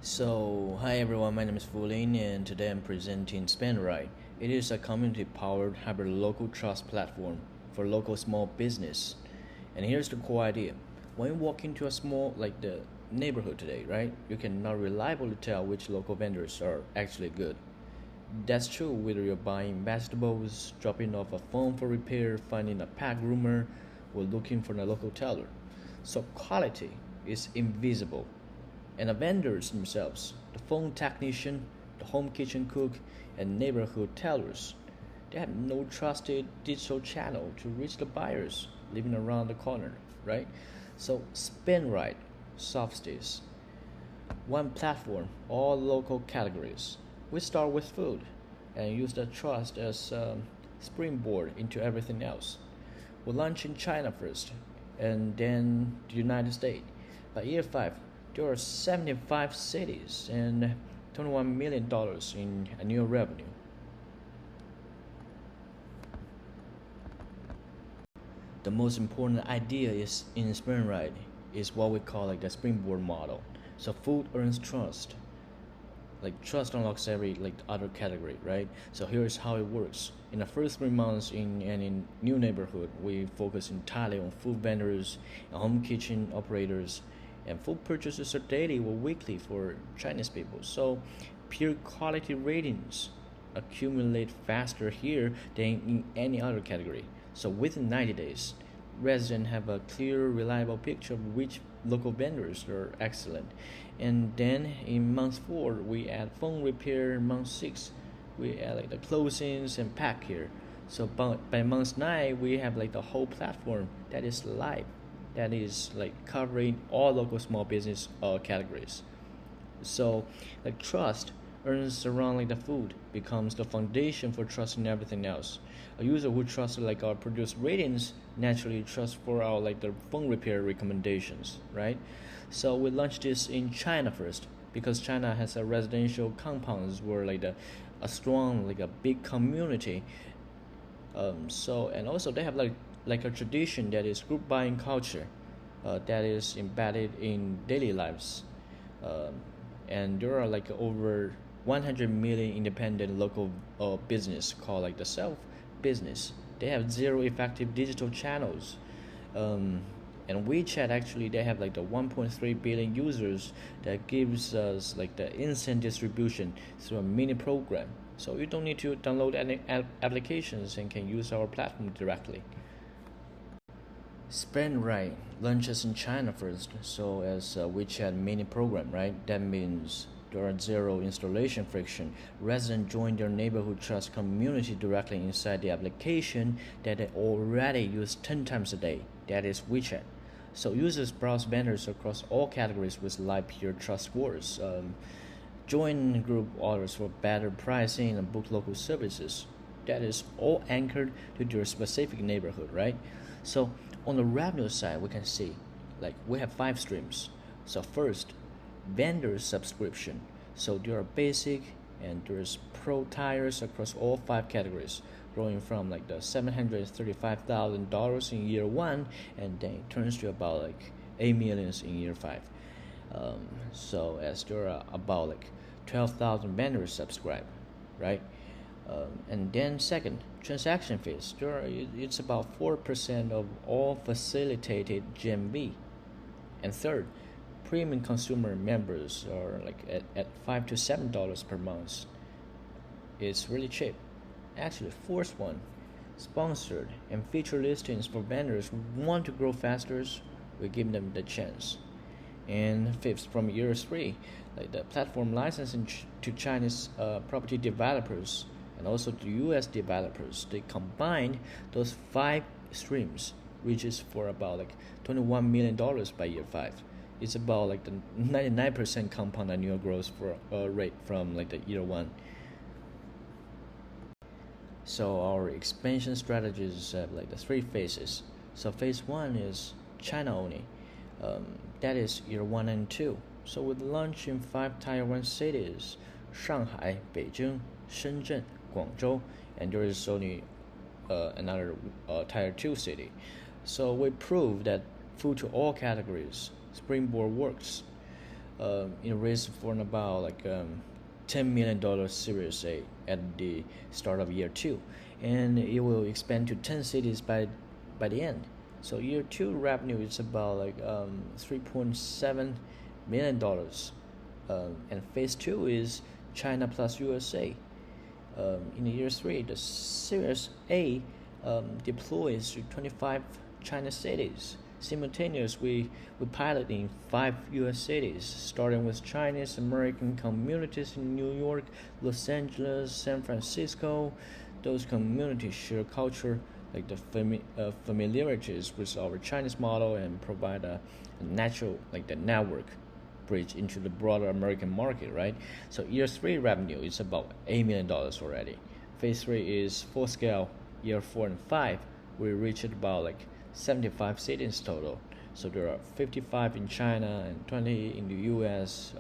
Hi everyone, my name is Fulin and today I'm presenting SpendRight. It is a community-powered hyper-local trust platform for local small business. And here's the core idea. When you walk into a small, like the neighborhood today, right, you can now reliably tell which local vendors are actually good. That's true whether you're buying vegetables, dropping off a phone for repair, finding a pet groomer, or looking for a local teller. So quality is invisible. And the vendors themselves, the phone technician, the home kitchen cook, and neighborhood tellers, they have no trusted digital channel to reach the buyers living around the corner, right? So SpendRight solves this. One platform, all local categories. We start with food and use the trust as a springboard into everything else. We launch in China first and then the United States. By year 5, there are 75 cities and $21 million in annual revenue. The most important idea is in SpendRight is what we call like the springboard model. So food earns trust. Like trust unlocks every like other category, right? So here's how it works. In the first 3 months in new neighborhood, we focus entirely on food vendors and home kitchen operators, and food purchases are daily or weekly for Chinese people. So peer quality ratings accumulate faster here than in any other category. So within 90 days, residents have a clear, reliable picture of which local vendors are excellent. And then in month 4, we add phone repair. Month 6, we add like the closings and pack here. So by month 9, we have like the whole platform that is live, that is like covering all local small business categories. So like trust earns around like the food becomes the foundation for trusting everything else. A user who trusts like our produce ratings naturally trusts for our like the phone repair recommendations, right? So we launched this in China first because China has a residential compounds where like a strong like a big community. And also they have like a tradition that is group buying culture, that is embedded in daily lives. Um, and there are like over 100 million independent local business called like the self business. They have zero effective digital channels. Um, and WeChat actually they have like the 1.3 billion users that gives us like the instant distribution through a mini program. So you don't need to download any applications and can use our platform directly. SpendRight launches in China first, so as a WeChat mini program, right? That means there are zero installation friction. Residents join their neighborhood trust community directly inside the application that they already use 10 times a day. That is WeChat. So users browse vendors across all categories with live peer trust scores. Join group orders for better pricing and book local services. That is all anchored to your specific neighborhood, right? So on the revenue side, we can see like we have 5 streams. So first, vendor subscription. So there are basic and there's pro tires across all 5 categories, growing from like the $735,000 in year 1, and then it turns to about like 8 million in year 5. So as there are about like 12,000 vendors subscribe, right? And then second, transaction fees. It's about 4% of all facilitated GMV. And third, premium consumer members are like at $5 to $7 per month. It's really cheap. Actually, fourth one, sponsored and feature listings for vendors who want to grow faster. We give them the chance. And fifth, from year 3, like the platform licensing to Chinese property developers and also to US developers. They combined those 5 streams, which is for about like $21 million by year 5. It's about like the 99% compound annual growth for rate from like the year 1. So our expansion strategies have like the 3 phases. So phase 1 is China only. That is year 1 and 2. So we launch in 5 Tier 1 cities: Shanghai, Beijing, Shenzhen, Guangzhou, and there is only another Tier 2 city. So we prove that food to all categories springboard works. it raised for about like $10 million Series A at the start of year two, and it will expand to 10 cities by the end. So year two revenue is about like $3.7 million, and phase two is China plus USA. In the year three, the Series A deploys to 25 China cities. Simultaneously, we pilot in 5 U.S. cities, starting with Chinese American communities in New York, Los Angeles, San Francisco. Those communities share culture, like the familiarities with our Chinese model, and provide a natural, like the network bridge into the broader American market, right? So year three revenue is about $8 million already. Phase three is full scale. Year four and five, we reached about like 75 cities total. So there are 55 in China and 20 in the U.S.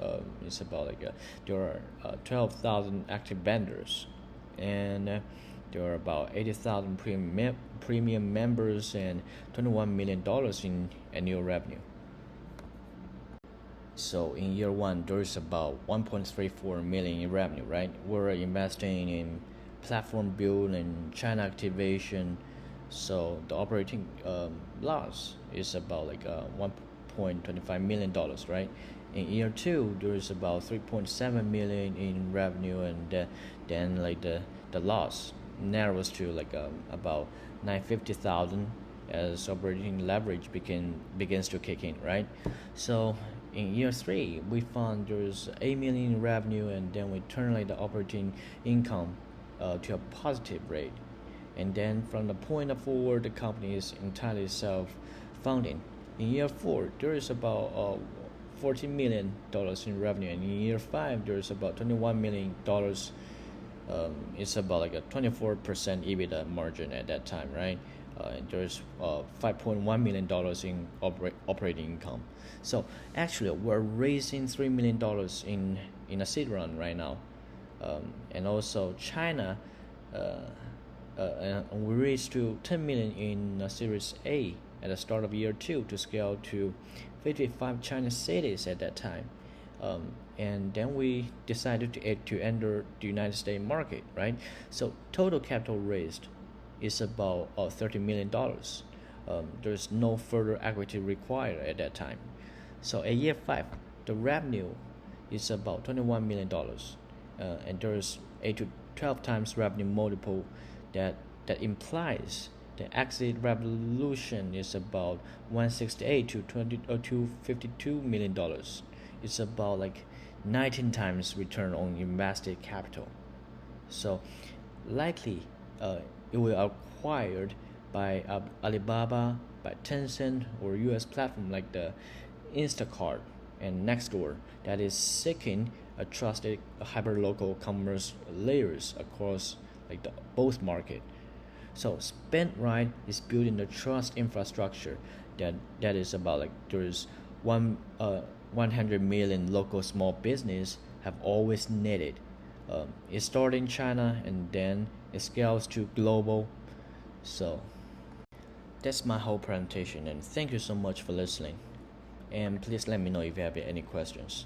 It's about like there are 12,000 active vendors, and there are about 80,000 premium members and $21 million in annual revenue. So in year one, there is about 1.34 million in revenue, right? We're investing in platform build and China activation. So the operating loss is about like $1.25 million, right? In year two, there is about 3.7 million in revenue, and then like the loss narrows to like about 950,000 as operating leverage begins to kick in, right? So in year three, we found there's 8 million in revenue, and then we turn like the operating income to a positive rate. And then from the point forward, the company is entirely self-funding. In year four, there is about $14 million in revenue, and in year five, there is about $21 million. It's about like a 24% EBITDA margin at that time, right? And there's $5.1 million in operating income. So actually, we're raising $3 million in a seed round right now, and also China. And we reached to 10 million in Series A at the start of year two to scale to 55 China cities at that time. And then we decided to enter the United States market, right? So total capital raised is about $30 million. There's no further equity required at that time. So at year five, the revenue is about $21 million, and there's 8 to 12 times revenue multiple. That implies the exit revolution is about 168 to 252 million dollars. It's about like 19 times return on invested capital. So likely it will be acquired by Alibaba, by Tencent, or US platform like the Instacart and Nextdoor that is seeking a trusted hyperlocal commerce layers across like both market. So SpendRight is building the trust infrastructure that is about like there's 100 million local small business have always needed. It started in China and then it scales to global. So that's my whole presentation, and thank you so much for listening. And please let me know if you have any questions.